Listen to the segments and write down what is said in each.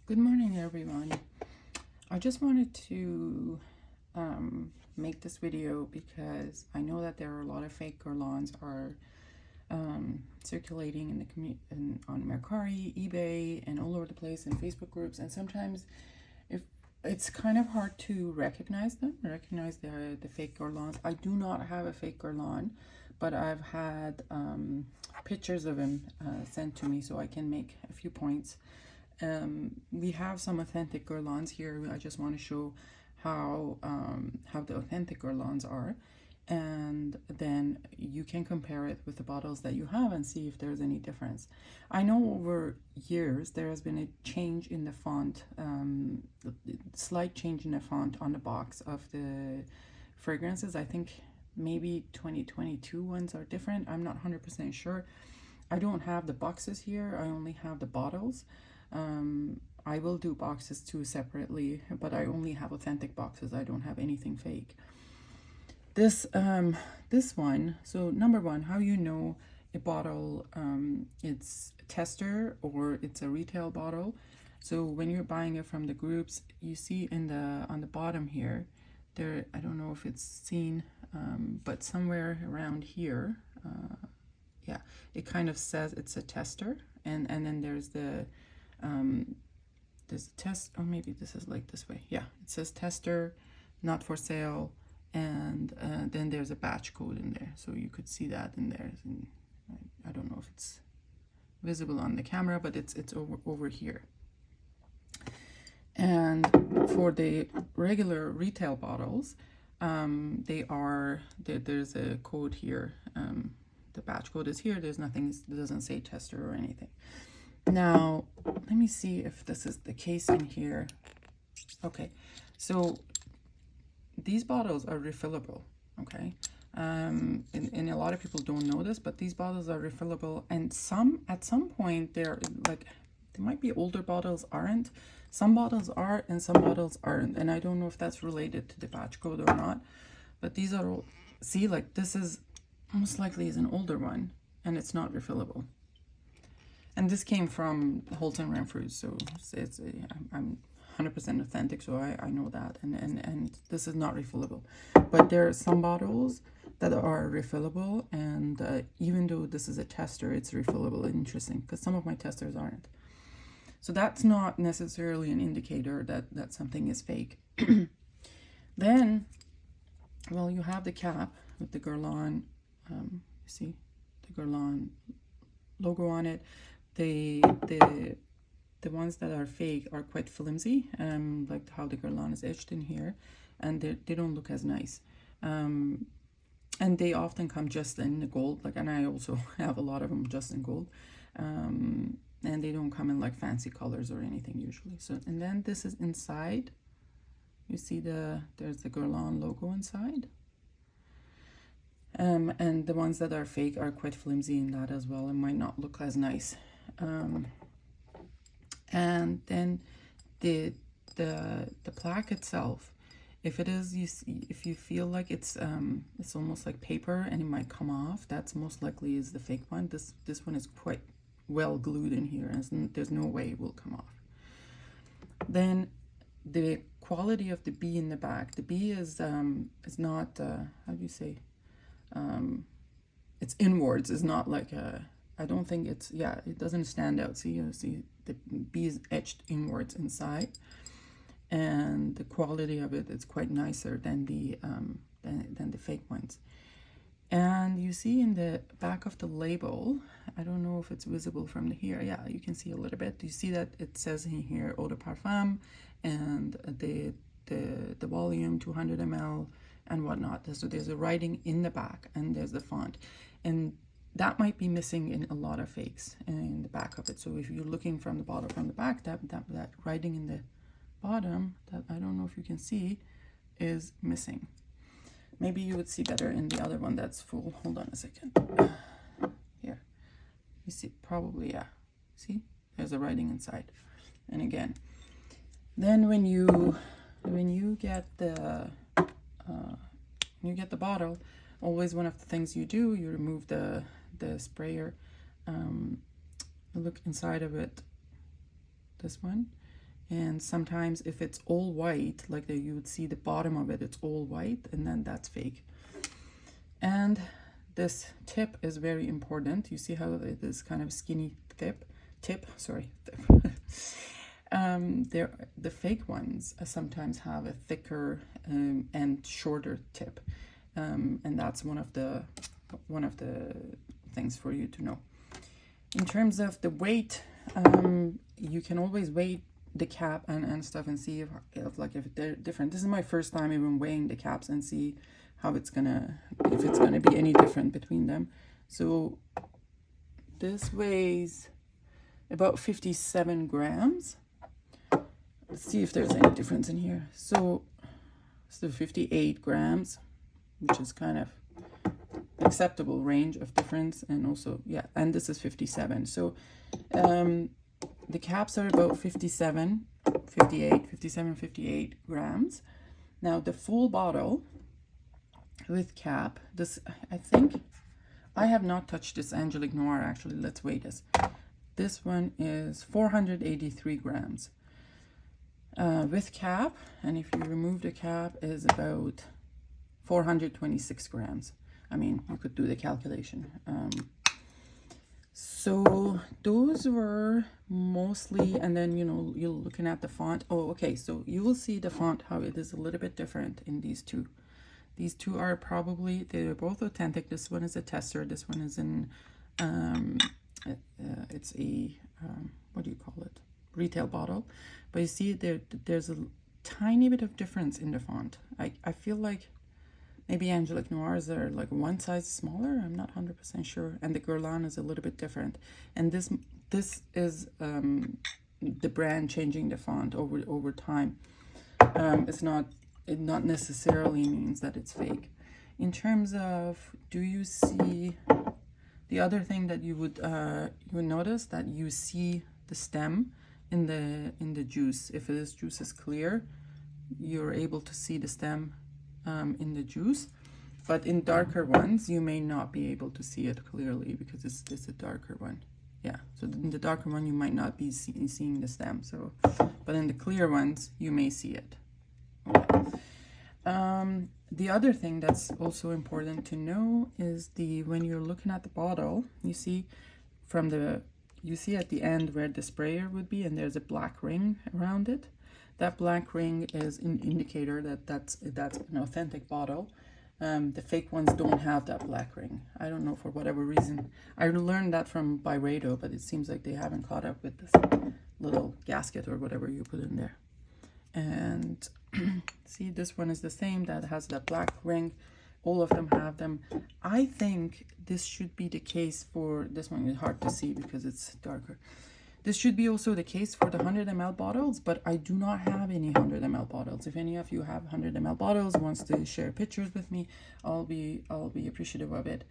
Good morning, everyone. I just wanted to make this video because I know that there are a lot of fake Guerlains are circulating in the on Mercari, eBay, and all over the place in Facebook groups. And sometimes, if it's kind of hard to recognize the fake Guerlains. I do not have a fake Guerlain, but I've had pictures of him sent to me, so I can make a few points. We have some authentic Guerlains here. I just want to show how the authentic Guerlains are, and then you can compare it with the bottles that you have and see if there's any difference. I know over years there has been a change in the font, slight change in the font on the box of the fragrances. I think maybe 2022 ones are different. I'm not 100% sure. I don't have the boxes here. I only have the bottles. I will do boxes too separately, but I only have authentic boxes. I don't have anything fake. This one, so number one, how you know a bottle, it's a tester or it's a retail bottle. So when you're buying it from the groups, you see on the bottom here, there, I don't know if it's seen, but somewhere around here, yeah, it kind of says it's a tester, and then there's the test, or maybe this is like this way. Yeah, it says tester, not for sale, and then there's a batch code in there, so you could see that in there. And I don't know if it's visible on the camera, but it's over here. And for the regular retail bottles, there's a code here. The batch code is here. There's nothing, it doesn't say tester or anything. Now, let me see if this is the case in here. Okay, so these bottles are refillable, okay? And a lot of people don't know this, but these bottles are refillable, and at some point, there might be older bottles aren't. Some bottles are, and some bottles aren't, and I don't know if that's related to the batch code or not, but these are all, see, like this is most likely is an older one, and it's not refillable. And this came from Holton Renfrew, so I'm 100% authentic, so I know that. And this is not refillable. But there are some bottles that are refillable, and even though this is a tester, it's refillable. Interesting, because some of my testers aren't. So that's not necessarily an indicator that something is fake. Then, well, you have the cap with the Guerlain, you see the Guerlain logo on it. The ones that are fake are quite flimsy, like how the Guerlain is etched in here, and they don't look as nice. And they often come just in the gold, and I also have a lot of them just in gold. And they don't come in like fancy colors or anything usually. So, and then this is inside. You see there's the Guerlain logo inside. And the ones that are fake are quite flimsy in that as well, and might not look as nice. And then the plaque itself, if it is, if you feel like it's almost like paper and it might come off, that's most likely is the fake one. This one is quite well glued in here, and there's no way it will come off. Then the quality of the bee in the back, the bee is not how do you say, it's inwards. It's not like a, I don't think it's, yeah, it doesn't stand out. See, you see the bee is etched inwards inside, and the quality of it is quite nicer than the fake ones. And you see in the back of the label, I don't know if it's visible from here. Yeah, you can see a little bit. You see that it says in here eau de parfum, and the volume 200 ml and whatnot. So there's a writing in the back, and there's the font, and that might be missing in a lot of fakes in the back of it. So if you're looking from the bottle from the back, that writing in the bottom, that I don't know if you can see, is missing. Maybe you would see better in the other one that's full. Hold on a second. Here, you see, probably, yeah. See, there's a writing inside. And again, then when you get the bottle, always one of the things you do, you remove the sprayer, look inside of it, this one, And sometimes if it's all white, like you would see the bottom of it, it's all white, and then that's fake. And this tip is very important. You see how it is kind of skinny tip. The fake ones sometimes have a thicker and shorter tip, and that's one of the things for you to know. In terms of the weight, you can always weigh the cap and stuff and see if they're different. This is my first time even weighing the caps and see how if it's gonna be any different between them. So this weighs about 57 grams. Let's see if there's any difference in here. So it's the 58 grams, which is kind of acceptable range of difference. And also, yeah, and this is 57. So the caps are about 57 58 grams. Now the full bottle with cap, this, I think I have not touched this Angelique Noir actually. Let's weigh this. This one is 483 grams. With cap, and if you remove the cap, is about 426 grams. I mean, you could do the calculation. So those were mostly, and then, you know, you're looking at the font. Oh, okay, so you will see the font, how it is a little bit different in these two. These two are probably, they're both authentic. This one is a tester. This one is in, it's a, what do you call it? Retail bottle. But you see there's a tiny bit of difference in the font. I feel like maybe Angelique Noirs are like one size smaller. I'm not 100% sure. And the Guerlain is a little bit different. And this is the brand changing the font over time. It not necessarily means that it's fake. In terms of, do you see, the other thing that you would notice, that you see the stem in the juice. If this juice is clear, you're able to see the stem in the juice, but in darker ones you may not be able to see it clearly because it's a darker one. Yeah, so in the darker one you might not be seeing the stem, so, but in the clear ones you may see it. Okay. The other thing that's also important to know is when you're looking at the bottle, you see at the end where the sprayer would be, and there's a black ring around it. That black ring is an indicator that that's an authentic bottle. The fake ones don't have that black ring. I don't know, for whatever reason. I learned that from Byredo, but it seems like they haven't caught up with this little gasket or whatever you put in there. And see, this one is the same, that has that black ring. All of them have them. I think this should be the case for this one. It's hard to see because it's darker. This should be also the case for the 100 ml bottles, but I do not have any 100 ml bottles. If any of you have 100 ml bottles, wants to share pictures with me, I'll be appreciative of it.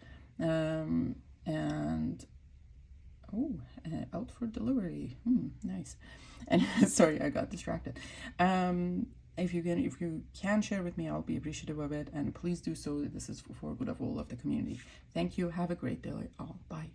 Out for delivery. Nice. And sorry, I got distracted. If you can share with me, I'll be appreciative of it, and please do so. This is for good of all of the community. Thank you. Have a great day all. Bye.